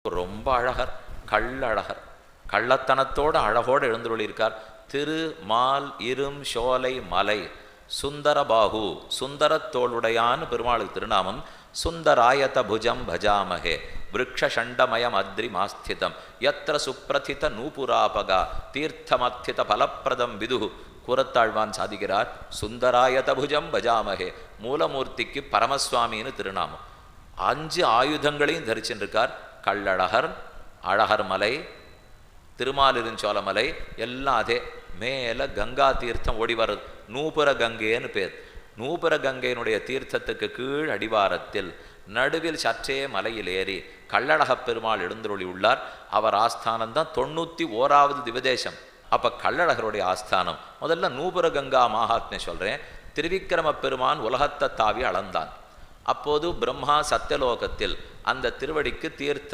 ரொம்ப அழகர், கள்ளழகர், கள்ளத்தனத்தோடு அழகோடு எழுந்துள்ளிருக்கார். திரு மால் இரும் சோலை மலை சுந்தரபாகு, சுந்தரத்தோளுடையான்னு பெருமாளுக்கு திருநாமம். சுந்தராயத புஜம் பஜாமகே விரக்ஷண்டமயம் அத்ரி மாஸ்திதம் யத்ர சுப்ரதித நூபுராபகா தீர்த்தமத்தித பலப்பிரதம் விதுகு. கூரத்தாழ்வான் சாதிக்கிறார், சுந்தராயத புஜம் பஜாமகே, மூலமூர்த்திக்கு பரமசுவாமின்னு திருநாமம். 5 ஆயுதங்களையும் தரிச்சுருக்கார். கள்ளழகர், அழகர் மலை, திருமாலிருஞ்சோலமலை எல்லாம் அதே. மேலே கங்கா தீர்த்தம் ஓடி வர்றது, நூபுர கங்கைன்னு பேர். நூபுர கங்கையினுடைய தீர்த்தத்துக்கு கீழ் அடிவாரத்தில் நடுவில் சற்றே மலையில் ஏறி கள்ளழகப் பெருமாள் எழுந்தருளி உள்ளார். அவர் ஆஸ்தானம்தான் 91வது திவதேசம். அப்போ கள்ளழகருடைய ஆஸ்தானம். முதல்ல நூபுர கங்கா மகாத்மியம் சொல்கிறேன். திருவிக்கிரம பெருமான் உலகத்தை தாவி அளந்தான். அப்போது பிரம்மா சத்தியலோகத்தில் அந்த திருவடிக்கு தீர்த்தம்